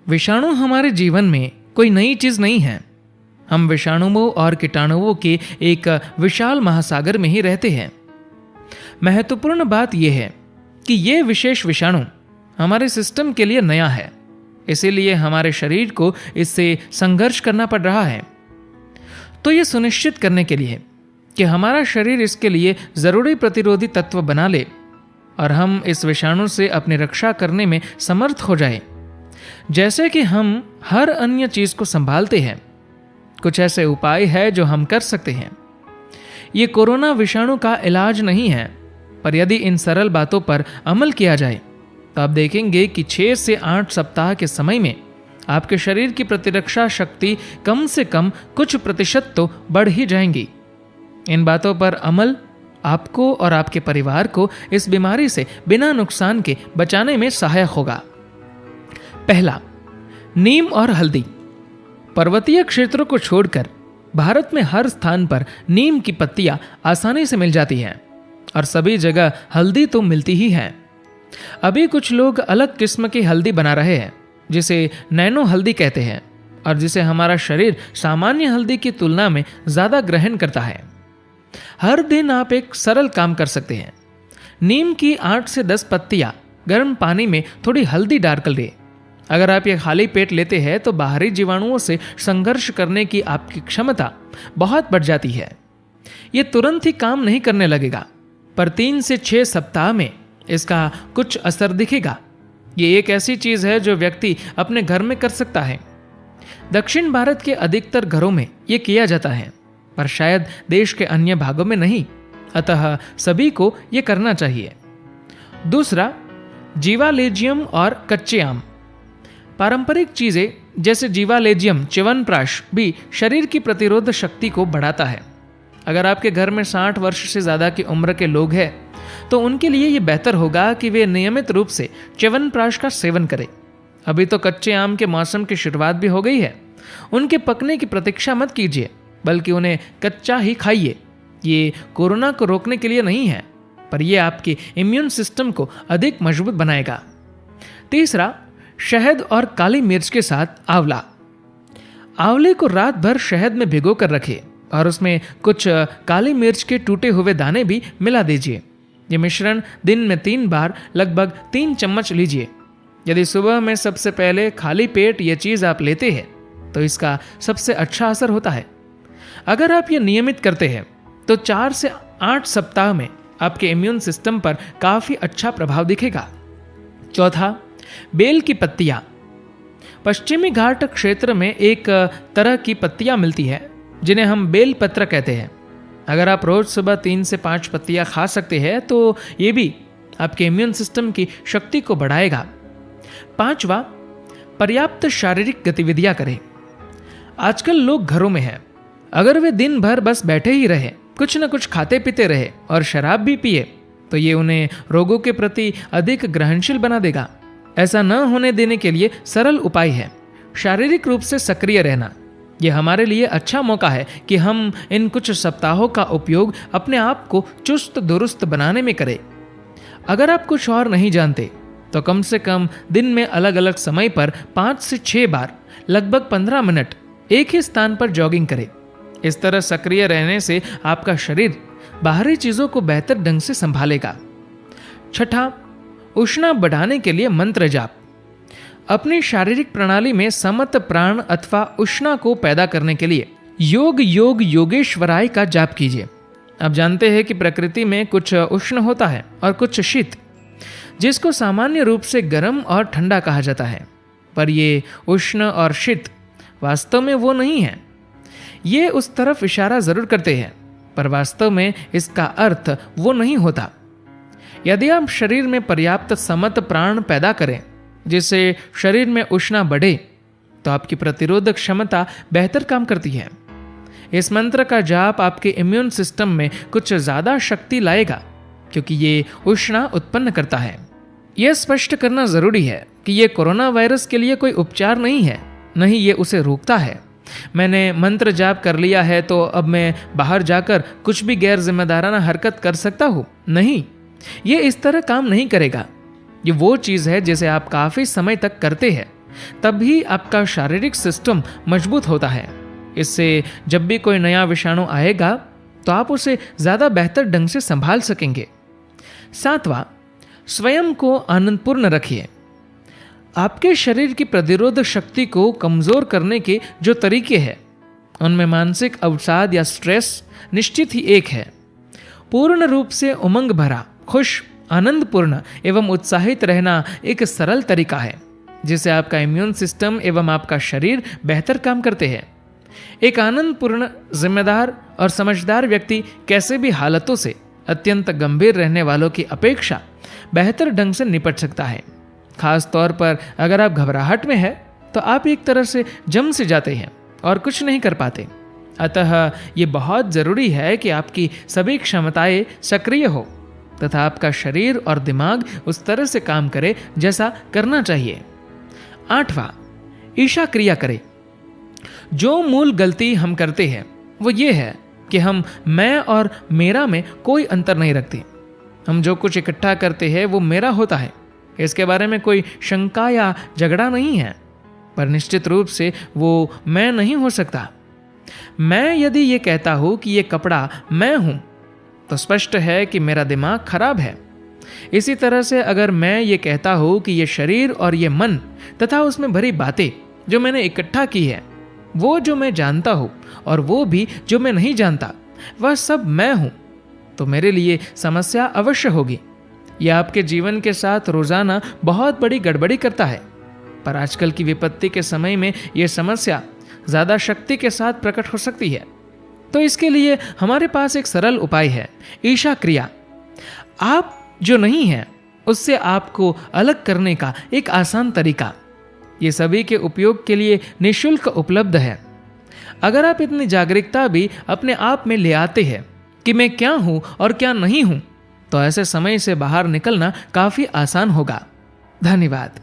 विषाणु हमारे जीवन में कोई नई चीज नहीं है। हम विषाणुओं और कीटाणुओं के एक विशाल महासागर में ही रहते हैं। महत्वपूर्ण बात यह है कि यह विशेष विषाणु हमारे सिस्टम के लिए नया है, इसीलिए हमारे शरीर को इससे संघर्ष करना पड़ रहा है। तो यह सुनिश्चित करने के लिए कि हमारा शरीर इसके लिए जरूरी प्रतिरोधी तत्व बना ले और हम इस विषाणु से अपनी रक्षा करने में समर्थ हो जाए, जैसे कि हम हर अन्य चीज को संभालते हैं, कुछ ऐसे उपाय है जो हम कर सकते हैं। ये कोरोना विषाणु का इलाज नहीं है, पर यदि इन सरल बातों पर अमल किया जाए तो आप देखेंगे कि 6 से 8 सप्ताह के समय में आपके शरीर की प्रतिरक्षा शक्ति कम से कम कुछ प्रतिशत तो बढ़ ही जाएंगी। इन बातों पर अमल आपको और आपके परिवार को इस बीमारी से बिना नुकसान के बचाने में सहायक होगा। पहला, नीम और हल्दी। पर्वतीय क्षेत्रों को छोड़कर भारत में हर स्थान पर नीम की पत्तियां आसानी से मिल जाती हैं और सभी जगह हल्दी तो मिलती ही है। अभी कुछ लोग अलग किस्म की हल्दी बना रहे हैं जिसे नैनो हल्दी कहते हैं और जिसे हमारा शरीर सामान्य हल्दी की तुलना में ज्यादा ग्रहण करता है। हर दिन आप एक सरल काम कर सकते हैं। नीम की 8 से 10 पत्तियां गर्म पानी में थोड़ी हल्दी डालकर लें। अगर आप ये खाली पेट लेते हैं तो बाहरी जीवाणुओं से संघर्ष करने की आपकी क्षमता बहुत बढ़ जाती है। ये तुरंत ही काम नहीं करने लगेगा, पर 3 से 6 सप्ताह में इसका कुछ असर दिखेगा। ये एक ऐसी चीज है जो व्यक्ति अपने घर में कर सकता है। दक्षिण भारत के अधिकतर घरों में ये किया जाता है, पर शायद देश के अन्य भागों में नहीं, अतः सभी को ये करना चाहिए। दूसरा, जीवालेजियम और कच्चे आम। पारंपरिक चीजें जैसे जीवालेजियम च्यवनप्राश भी शरीर की प्रतिरोध शक्ति को बढ़ाता है। अगर आपके घर में 60 वर्ष से ज्यादा की उम्र के लोग हैं तो उनके लिए यह बेहतर होगा कि वे नियमित रूप से च्यवनप्राश का सेवन करें। अभी तो कच्चे आम के मौसम की शुरुआत भी हो गई है। उनके पकने की प्रतीक्षा मत कीजिए, बल्कि उन्हें कच्चा ही खाइए। ये कोरोना को रोकने के लिए नहीं है, पर यह आपके इम्यून सिस्टम को अधिक मजबूत बनाएगा। तीसरा, शहद और काली मिर्च के साथ आंवला। आंवले को रात भर शहद में भिगो कर रखें और उसमें कुछ काली मिर्च के टूटे हुए दाने भी मिला दीजिए। ये मिश्रण दिन में 3 बार लगभग 3 चम्मच लीजिए। यदि सुबह में सबसे पहले खाली पेट ये चीज आप लेते हैं तो इसका सबसे अच्छा असर होता है। अगर आप ये नियमित करते हैं तो 4 से 8 सप्ताह में आपके इम्यून सिस्टम पर काफी अच्छा प्रभाव दिखेगा। चौथा, बेल की पत्तियां। पश्चिमी घाट क्षेत्र में एक तरह की पत्तियां मिलती है जिन्हें हम बेल पत्र कहते हैं। अगर आप रोज सुबह 3 से 5 पत्तियां खा सकते हैं तो ये भी आपके इम्यून सिस्टम की शक्ति को बढ़ाएगा। पांचवा, पर्याप्त शारीरिक गतिविधियां करें। आजकल लोग घरों में हैं। अगर वे दिन भर बस बैठे ही रहे, कुछ न कुछ खाते पीते रहे और शराब भी पिए, तो ये उन्हें रोगों के प्रति अधिक ग्रहणशील बना देगा। ऐसा न होने देने के लिए सरल उपाय है शारीरिक रूप से सक्रिय रहना। यह हमारे लिए अच्छा मौका है कि हम इन कुछ सप्ताहों का उपयोग अपने आप को चुस्त दुरुस्त बनाने में करें। अगर आप कुछ और नहीं जानते तो कम से कम दिन में अलग अलग समय पर 5 से 6 बार लगभग 15 मिनट एक ही स्थान पर जॉगिंग करें। इस तरह सक्रिय रहने से आपका शरीर बाहरी चीजों को बेहतर ढंग से संभालेगा। छठा, उष्णा बढ़ाने के लिए मंत्र जाप। अपनी शारीरिक प्रणाली में समत प्राण अथवा उष्णा को पैदा करने के लिए योग योगेश्वराय का जाप कीजिए। आप जानते हैं कि प्रकृति में कुछ उष्ण होता है और कुछ शीत, जिसको सामान्य रूप से गर्म और ठंडा कहा जाता है, पर ये उष्ण और शीत वास्तव में वो नहीं है। ये उस तरफ इशारा जरूर करते हैं, पर वास्तव में इसका अर्थ वो नहीं होता। यदि आप शरीर में पर्याप्त समत प्राण पैदा करें जिससे शरीर में उष्णा बढ़े, तो आपकी प्रतिरोधक क्षमता बेहतर काम करती है। इस मंत्र का जाप आपके इम्यून सिस्टम में कुछ ज्यादा शक्ति लाएगा, क्योंकि ये उष्णा उत्पन्न करता है। यह स्पष्ट करना जरूरी है कि यह कोरोना वायरस के लिए कोई उपचार नहीं है, नहीं ये उसे रोकता है। मैंने मंत्र जाप कर लिया है तो अब मैं बाहर जाकर कुछ भी गैर जिम्मेदाराना हरकत कर सकता हूँ? नहीं, ये इस तरह काम नहीं करेगा। ये वो चीज है जिसे आप काफी समय तक करते हैं तभी आपका शारीरिक सिस्टम मजबूत होता है। इससे जब भी कोई नया विषाणु आएगा तो आप उसे ज्यादा बेहतर ढंग से संभाल सकेंगे। 7वां, स्वयं को आनंदपूर्ण रखिए। आपके शरीर की प्रतिरोधक शक्ति को कमजोर करने के जो तरीके हैं उनमें मानसिक अवसाद या स्ट्रेस निश्चित ही एक है। पूर्ण रूप से उमंग भरा, खुश, आनंदपूर्ण एवं उत्साहित रहना एक सरल तरीका है जिससे आपका इम्यून सिस्टम एवं आपका शरीर बेहतर काम करते हैं। एक आनंदपूर्ण, जिम्मेदार और समझदार व्यक्ति कैसे भी हालतों से अत्यंत गंभीर रहने वालों की अपेक्षा बेहतर ढंग से निपट सकता है। खास तौर पर अगर आप घबराहट में हैं तो आप एक तरह से जम से जाते हैं और कुछ नहीं कर पाते। अतः ये बहुत जरूरी है कि आपकी सभी क्षमताएं सक्रिय हो तथा आपका शरीर और दिमाग उस तरह से काम करे जैसा करना चाहिए। 8वां, ईर्ष्या क्रिया करें। जो मूल गलती हम करते हैं वो ये है कि हम मैं और मेरा में कोई अंतर नहीं रखते। हम जो कुछ इकट्ठा करते हैं वो मेरा होता है, इसके बारे में कोई शंका या झगड़ा नहीं है, पर निश्चित रूप से वो मैं नहीं हो सकता। मैं यदि ये कहता हूं कि ये कपड़ा मैं हूं तो स्पष्ट है कि मेरा दिमाग खराब है। इसी तरह से अगर मैं ये कहता हूं कि ये शरीर और ये मन तथा उसमें भरी बातें जो मैंने इकट्ठा की है, वो जो मैं जानता हूं और वो भी जो मैं नहीं जानता, वह सब मैं हूं, तो मेरे लिए समस्या अवश्य होगी। यह आपके जीवन के साथ रोजाना बहुत बड़ी गड़बड़ी करता है। पर आजकल की विपत्ति के समय में यह समस्या ज्यादा शक्ति के साथ प्रकट हो सकती है। तो इसके लिए हमारे पास एक सरल उपाय है, ईर्ष्या क्रिया। आप जो नहीं हैं उससे आपको अलग करने का एक आसान तरीका, ये सभी के उपयोग के लिए निःशुल्क उपलब्ध है। अगर आप इतनी जागरूकता भी अपने आप में ले आते हैं कि मैं क्या हूं और क्या नहीं हूं, तो ऐसे समय से बाहर निकलना काफी आसान होगा। धन्यवाद।